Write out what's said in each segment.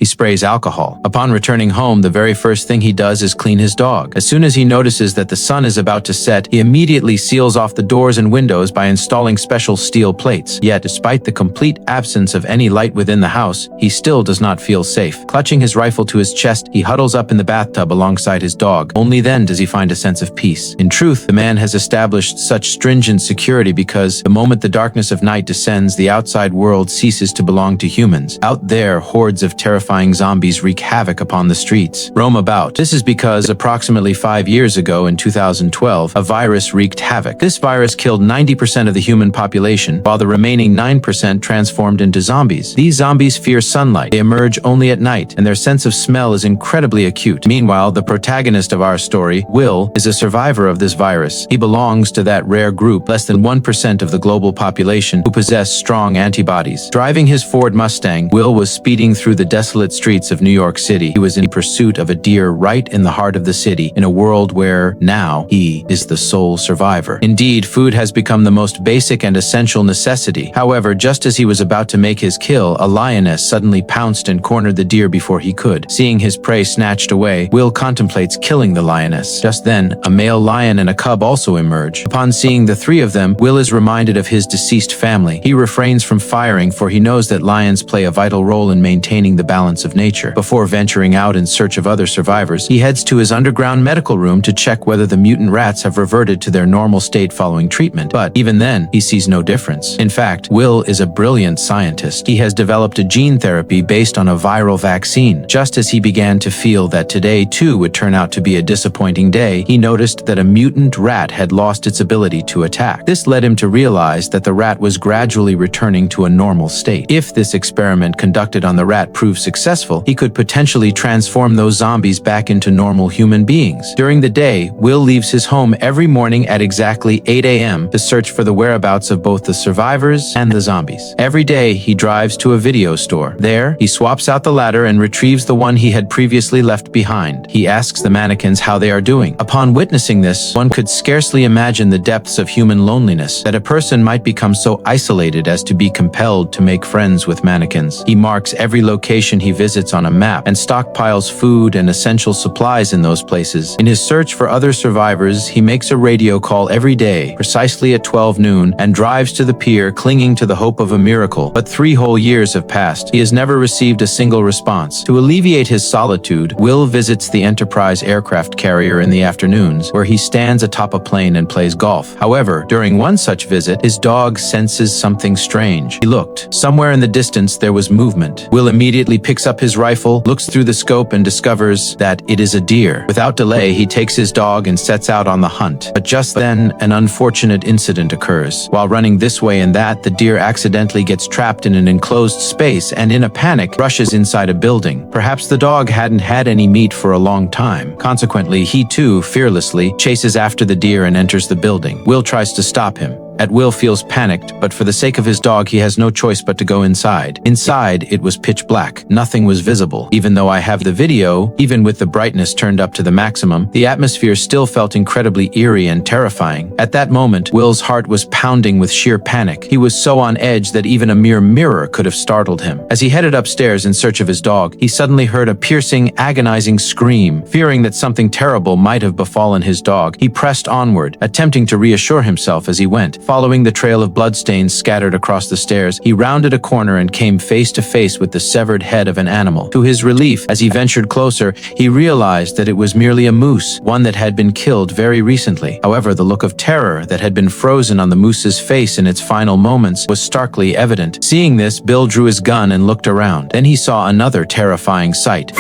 He sprays alcohol. Upon returning home, the very first thing he does is clean his dog. As soon as he notices that the sun is about to set, he immediately seals off the doors and windows by installing special steel plates. Yet, despite the complete absence of any light within the house, he still does not feel safe. Clutching his rifle to his chest, he huddles up in the bathtub alongside his dog. Only then does he find a sense of peace. In truth, the man has established such stringent security because the moment the darkness of night descends, the outside world ceases to belong to humans. Out there, hordes of terrifying zombies wreak havoc upon the streets, roam about. This is because approximately 5 years ago, in 2012, a virus wreaked havoc. This virus killed 90% of the human population, while the remaining 9% transformed into zombies. These zombies fear sunlight. They emerge only at night, and their sense of smell is incredibly acute. Meanwhile, the protagonist of our story, Will, is a survivor of this virus. He belongs to that rare group, less than 1% of the global population, who possess strong antibodies. Driving his Ford Mustang, Will was speeding through the desolate streets of New York City. He was in pursuit of a deer right in the heart of the city, in a world where, now, he is the sole survivor. Indeed, food has become the most basic and essential necessity. However, just as he was about to make his kill, a lioness suddenly pounced and cornered the deer before he could. Seeing his prey snatched away, Will contemplates killing the lioness. Just then, a male lion and a cub also emerge. Upon seeing the three of them, Will is reminded of his deceased family. He refrains from firing, for he knows that lions play a vital role in maintaining the balance of nature. Before venturing out in search of other survivors, he heads to his underground medical room to check whether the mutant rats have reverted to their normal state following treatment. But even then, he sees no difference. In fact, Will is a brilliant scientist. He has developed a gene therapy based on a viral vaccine. Just as he began to feel that today too would turn out to be a disappointing day, he noticed that a mutant rat had lost its ability to attack. This led him to realize that the rat was gradually returning to a normal state. If this experiment conducted on the rat proved successful, he could potentially transform those zombies back into normal human beings. During the day, Will leaves his home every morning at exactly 8 a.m. to search for the whereabouts of both the survivors and the zombies. Every day, he drives to a video store. There, he swaps out the latter and retrieves the one he had previously left behind. He asks the mannequins how they are doing. Upon witnessing this, one could scarcely imagine the depths of human loneliness, that a person might become so isolated as to be compelled to make friends with mannequins. He marks every location he visits on a map and stockpiles food and essential supplies in those places. In his search for other survivors, he makes a radio call every day, precisely at 12 noon, and drives to the pier, clinging to the hope of a miracle. But 3 whole years have passed. He has never received a single response. To alleviate his solitude, Will visits the Enterprise aircraft carrier in the afternoons, where he stands atop a plane and plays golf. However, during one such visit, his dog senses something strange. He looked. Somewhere in the distance, there was movement. Will immediately picks up his rifle, looks through the scope, and discovers that it is a deer. Without delay, he takes his dog and sets out on the hunt. But just then, an unfortunate incident occurs. While running this way and that, the deer accidentally gets trapped in an enclosed space and, in a panic, rushes inside a building. Perhaps the dog hadn't had any meat for a long time. Consequently, he too, fearlessly, chases after the deer and enters the building. Will tries to stop him. Will feels panicked, but for the sake of his dog, he has no choice but to go inside. Inside, it was pitch black. Nothing was visible. Even though I have the video, even with the brightness turned up to the maximum, the atmosphere still felt incredibly eerie and terrifying. At that moment, Will's heart was pounding with sheer panic. He was so on edge that even a mere mirror could have startled him. As he headed upstairs in search of his dog, he suddenly heard a piercing, agonizing scream. Fearing that something terrible might have befallen his dog, he pressed onward, attempting to reassure himself as he went. Following the trail of bloodstains scattered across the stairs, he rounded a corner and came face to face with the severed head of an animal. To his relief, as he ventured closer, he realized that it was merely a moose, one that had been killed very recently. However, the look of terror that had been frozen on the moose's face in its final moments was starkly evident. Seeing this, Bill drew his gun and looked around. Then he saw another terrifying sight.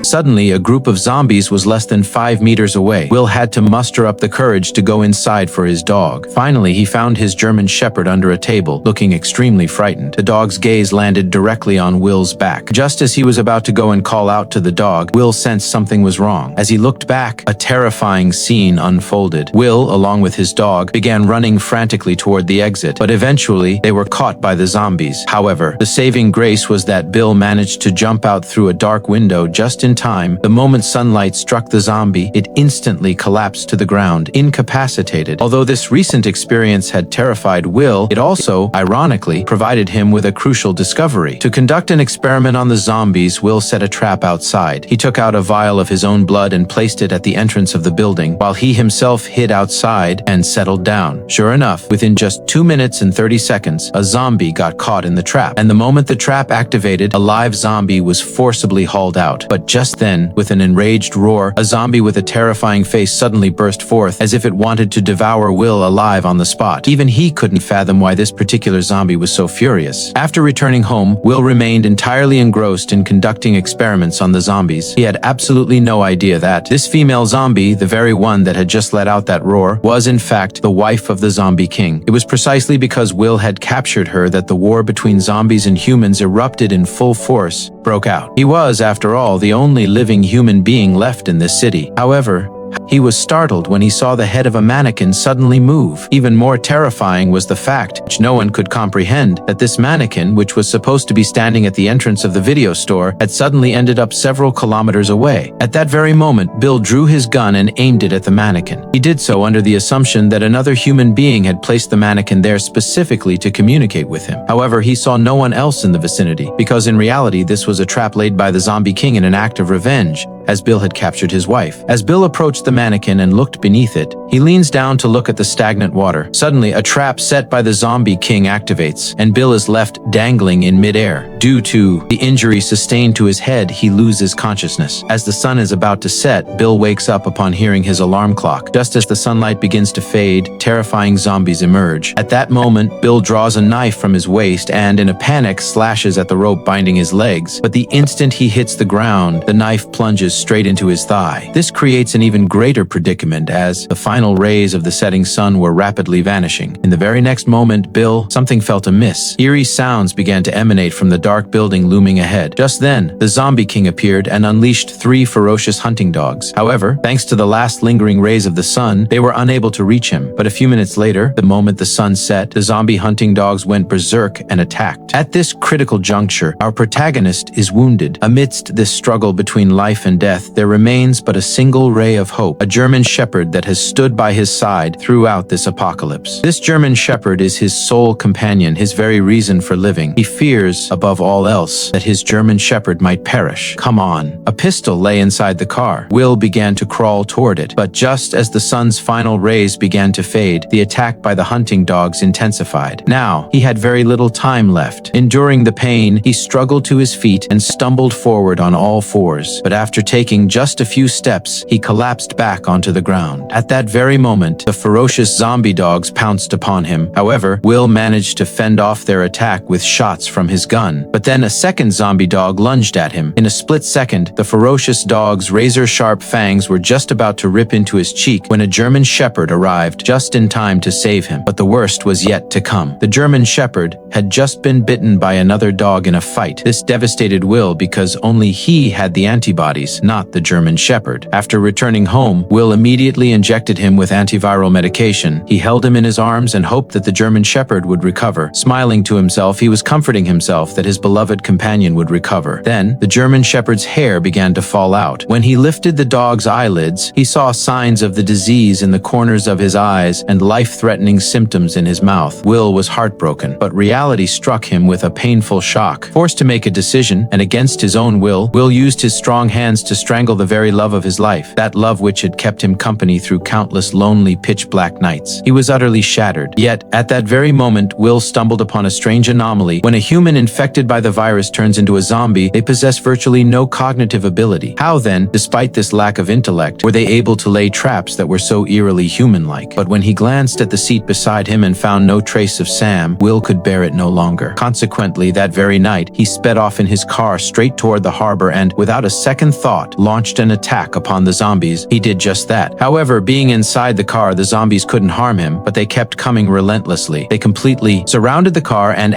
Suddenly, a group of zombies was less than 5 meters away. Will had to muster up the courage to go inside for his dog. Finally, he found his German Shepherd under a table, looking extremely frightened. The dog's gaze landed directly on Will's back. Just as he was about to go and call out to the dog, Will sensed something was wrong. As he looked back, a terrifying scene unfolded. Will, along with his dog, began running frantically toward the exit, but eventually they were caught by the zombies. However, the saving grace was that Bill managed to jump out through a dark window just in in time, the moment sunlight struck the zombie, it instantly collapsed to the ground, incapacitated. Although this recent experience had terrified Will, it also, ironically, provided him with a crucial discovery. To conduct an experiment on the zombies, Will set a trap outside. He took out a vial of his own blood and placed it at the entrance of the building, while he himself hid outside and settled down. Sure enough, within just 2 minutes and 30 seconds, a zombie got caught in the trap. And the moment the trap activated, a live zombie was forcibly hauled out. But just then, with an enraged roar, a zombie with a terrifying face suddenly burst forth, as if it wanted to devour Will alive on the spot. Even he couldn't fathom why this particular zombie was so furious. After returning home, Will remained entirely engrossed in conducting experiments on the zombies. He had absolutely no idea that this female zombie, the very one that had just let out that roar, was in fact the wife of the zombie king. It was precisely because Will had captured her that the war between zombies and humans erupted in full force, broke out. He was, after all, the only living human being left in this city. However, he was startled when he saw the head of a mannequin suddenly move. Even more terrifying was the fact, which no one could comprehend, that this mannequin, which was supposed to be standing at the entrance of the video store, had suddenly ended up several kilometers away. At that very moment, Bill drew his gun and aimed it at the mannequin. He did so under the assumption that another human being had placed the mannequin there specifically to communicate with him. However, he saw no one else in the vicinity, because in reality this was a trap laid by the zombie king in an act of revenge, as Bill had captured his wife. As Bill approached the mannequin and looked beneath it, he leans down to look at the stagnant water. Suddenly, a trap set by the zombie king activates, and Bill is left dangling in midair. Due to the injury sustained to his head, he loses consciousness. As the sun is about to set, Bill wakes up upon hearing his alarm clock. Just as the sunlight begins to fade, terrifying zombies emerge. At that moment, Bill draws a knife from his waist and, in a panic, slashes at the rope binding his legs. But the instant he hits the ground, the knife plunges straight into his thigh. This creates an even greater predicament, as the final rays of the setting sun were rapidly vanishing. In the very next moment, something felt amiss. Eerie sounds began to emanate from the dark building looming ahead. Just then, the zombie king appeared and unleashed 3 ferocious hunting dogs. However, thanks to the last lingering rays of the sun, they were unable to reach him. But a few minutes later, the moment the sun set, the zombie hunting dogs went berserk and attacked. At this critical juncture, our protagonist is wounded. Amidst this struggle between life and death, there remains but a single ray of hope, a German shepherd that has stood by his side throughout this apocalypse. This German shepherd is his sole companion, his very reason for living. He fears, above all else, that his German shepherd might perish. Come on. A pistol lay inside the car. Will began to crawl toward it, but just as the sun's final rays began to fade, the attack by the hunting dogs intensified. Now, he had very little time left. Enduring the pain, he struggled to his feet and stumbled forward on all fours. But after taking just a few steps, he collapsed back onto the ground. At that very moment, the ferocious zombie dogs pounced upon him. However, Will managed to fend off their attack with shots from his gun. But then a second zombie dog lunged at him. In a split second, the ferocious dog's razor-sharp fangs were just about to rip into his cheek when a German shepherd arrived just in time to save him. But the worst was yet to come. The German shepherd had just been bitten by another dog in a fight. This devastated Will because only he had the antibodies, not the German shepherd. After returning home, Will immediately injected him with antiviral medication. He held him in his arms and hoped that the German shepherd would recover. Smiling to himself, he was comforting himself that his beloved companion would recover. Then, the German shepherd's hair began to fall out. When he lifted the dog's eyelids, he saw signs of the disease in the corners of his eyes and life-threatening symptoms in his mouth. Will was heartbroken, but reality struck him with a painful shock. Forced to make a decision, and against his own will, Will used his strong hands to strangle the very love of his life, that love which had kept him company through countless lonely, pitch-black nights. He was utterly shattered. Yet, at that very moment, Will stumbled upon a strange anomaly. When a human infected by the virus turns into a zombie, they possess virtually no cognitive ability. How then, despite this lack of intellect, were they able to lay traps that were so eerily human-like? But when he glanced at the seat beside him and found no trace of Sam, Will could bear it no longer. Consequently, that very night, he sped off in his car straight toward the harbor and, without a second thought, launched an attack upon the zombies. He did just that. However, being inside the car, the zombies couldn't harm him, but they kept coming relentlessly. They completely surrounded the car and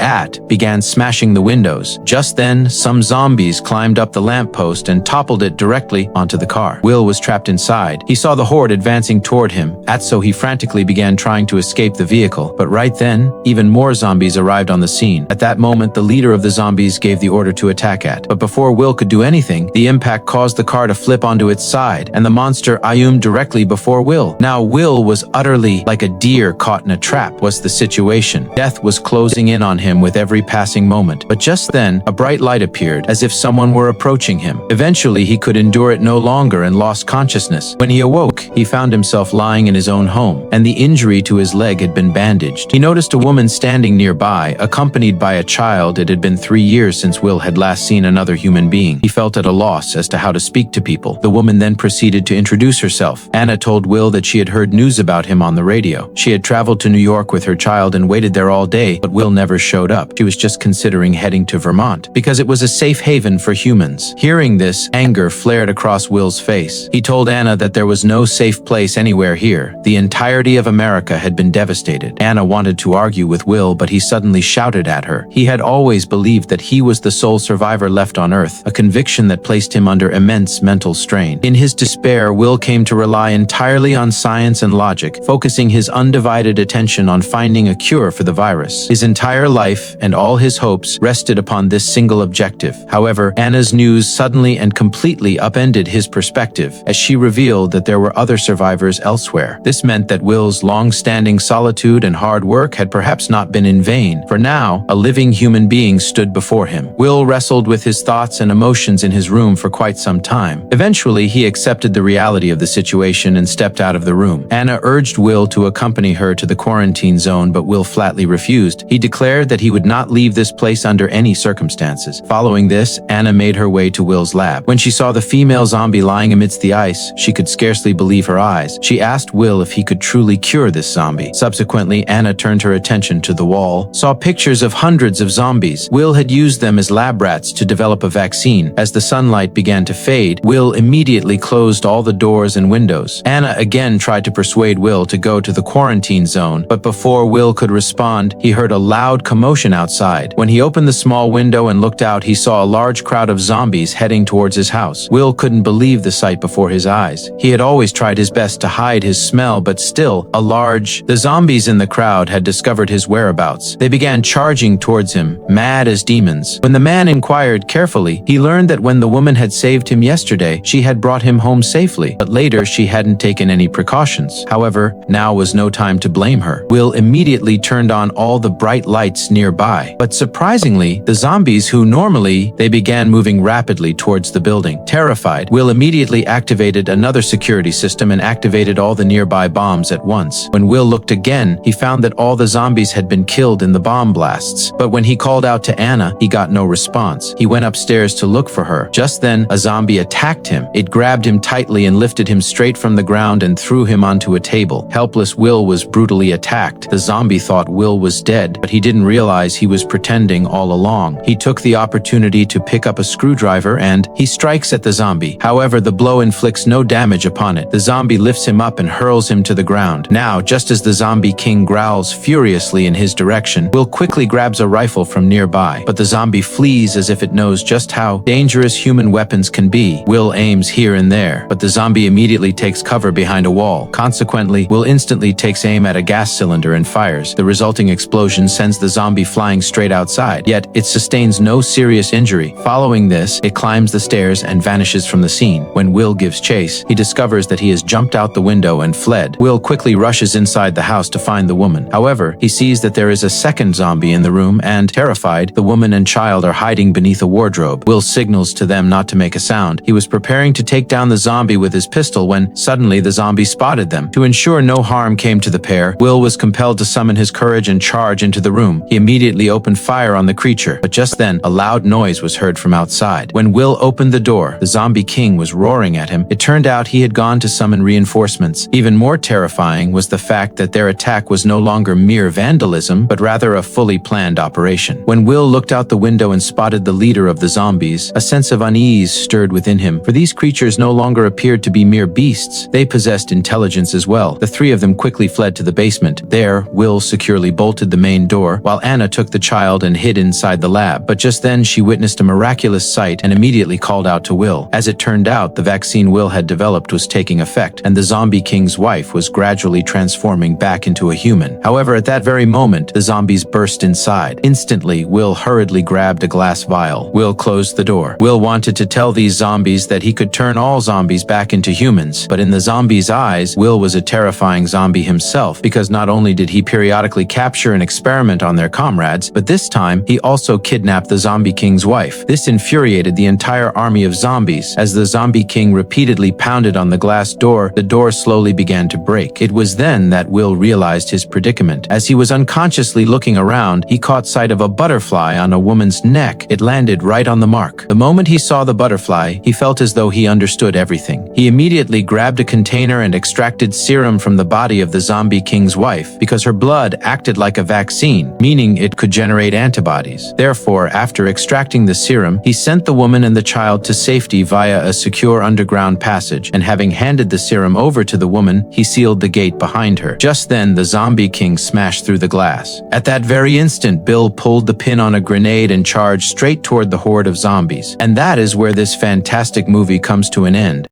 began smashing the windows windows. Just then, some zombies climbed up the lamppost and toppled it directly onto the car. Will was trapped inside. He saw the horde advancing toward him, so he frantically began trying to escape the vehicle. But right then, even more zombies arrived on the scene. At that moment, the leader of the zombies gave the order to attack at. But before Will could do anything, the impact caused the car to flip onto its side, and the monster zoomed directly before Will. Now Will was utterly like a deer caught in a trap was the situation. Death was closing in on him with every passing moment. But just then, a bright light appeared, as if someone were approaching him. Eventually, he could endure it no longer and lost consciousness. When he awoke, he found himself lying in his own home, and the injury to his leg had been bandaged. He noticed a woman standing nearby, accompanied by a child. It had been 3 years since Will had last seen another human being. He felt at a loss as to how to speak to people. The woman then proceeded to introduce herself. Anna told Will that she had heard news about him on the radio. She had traveled to New York with her child and waited there all day, but Will never showed up. She was just considering heading to Vermont, because it was a safe haven for humans. Hearing this, anger flared across Will's face. He told Anna that there was no safe place anywhere here. The entirety of America had been devastated. Anna wanted to argue with Will, but he suddenly shouted at her. He had always believed that he was the sole survivor left on Earth, a conviction that placed him under immense mental strain. In his despair, Will came to rely entirely on science and logic, focusing his undivided attention on finding a cure for the virus. His entire life and all his hopes rested upon this single objective. However, Anna's news suddenly and completely upended his perspective, as she revealed that there were other survivors elsewhere. This meant that Will's long-standing solitude and hard work had perhaps not been in vain, for now, a living human being stood before him. Will wrestled with his thoughts and emotions in his room for quite some time. Eventually, he accepted the reality of the situation and stepped out of the room. Anna urged Will to accompany her to the quarantine zone, but Will flatly refused. He declared that he would not leave this place under any circumstances. Following this, Anna made her way to Will's lab. When she saw the female zombie lying amidst the ice, she could scarcely believe her eyes. She asked Will if he could truly cure this zombie. Subsequently, Anna turned her attention to the wall, saw pictures of hundreds of zombies. Will had used them as lab rats to develop a vaccine. As the sunlight began to fade, Will immediately closed all the doors and windows. Anna again tried to persuade Will to go to the quarantine zone, but before Will could respond, he heard a loud commotion outside. When he opened the small window and looked out, he saw a large crowd of zombies heading towards his house. Will couldn't believe the sight before his eyes. He had always tried his best to hide his smell, but still, the zombies in the crowd had discovered his whereabouts. They began charging towards him, mad as demons. When the man inquired carefully, he learned that when the woman had saved him yesterday, she had brought him home safely, but later she hadn't taken any precautions. However, now was no time to blame her. Will immediately turned on all the bright lights nearby. But surprisingly, the zombies they began moving rapidly towards the building. Terrified, Will immediately activated another security system and activated all the nearby bombs at once. When Will looked again, he found that all the zombies had been killed in the bomb blasts. But when he called out to Anna, he got no response. He went upstairs to look for her. Just then, a zombie attacked him. It grabbed him tightly and lifted him straight from the ground and threw him onto a table. Helpless Will was brutally attacked. The zombie thought Will was dead, but he didn't realize he was pretending all along. He took the opportunity to pick up a screwdriver and he strikes at the zombie. However, the blow inflicts no damage upon it. The zombie lifts him up and hurls him to the ground. Now, just as the zombie king growls furiously in his direction, Will quickly grabs a rifle from nearby, but the zombie flees as if it knows just how dangerous human weapons can be. Will aims here and there, but the zombie immediately takes cover behind a wall. Consequently, Will instantly takes aim at a gas cylinder and fires. The resulting explosion sends the zombie flying straight outside, yet it sustains no serious injury. Following this, it climbs the stairs and vanishes from the scene. When Will gives chase, he discovers that he has jumped out the window and fled. Will quickly rushes inside the house to find the woman. However, he sees that there is a second zombie in the room and, terrified, the woman and child are hiding beneath a wardrobe. Will signals to them not to make a sound. He was preparing to take down the zombie with his pistol when suddenly the zombie spotted them. To ensure no harm came to the pair, Will was compelled to summon his courage and charge into the room. He immediately opened fire on the creature, but just then, a loud noise was heard from outside. When Will opened the door, the zombie king was roaring at him. It turned out he had gone to summon reinforcements. Even more terrifying was the fact that their attack was no longer mere vandalism, but rather a fully planned operation. When Will looked out the window and spotted the leader of the zombies, a sense of unease stirred within him, for these creatures no longer appeared to be mere beasts. They possessed intelligence as well. The three of them quickly fled to the basement. There, Will securely bolted the main door, while Anna took the child and hid inside inside the lab, but just then she witnessed a miraculous sight and immediately called out to Will. As it turned out, the vaccine Will had developed was taking effect, and the zombie king's wife was gradually transforming back into a human. However, at that very moment, the zombies burst inside. Instantly, Will hurriedly grabbed a glass vial. Will closed the door. Will wanted to tell these zombies that he could turn all zombies back into humans, but in the zombies' eyes, Will was a terrifying zombie himself, because not only did he periodically capture and experiment on their comrades, but this time, he also kidnapped the zombie king's wife. This infuriated the entire army of zombies. As the zombie king repeatedly pounded on the glass door, the door slowly began to break. It was then that Will realized his predicament. As he was unconsciously looking around, he caught sight of a butterfly on a woman's neck. It landed right on the mark. The moment he saw the butterfly, he felt as though he understood everything. He immediately grabbed a container and extracted serum from the body of the zombie king's wife, because her blood acted like a vaccine, meaning it could generate antibodies. Therefore, after extracting the serum, he sent the woman and the child to safety via a secure underground passage, and having handed the serum over to the woman, he sealed the gate behind her. Just then, the zombie king smashed through the glass. At that very instant, Bill pulled the pin on a grenade and charged straight toward the horde of zombies. And that is where this fantastic movie comes to an end.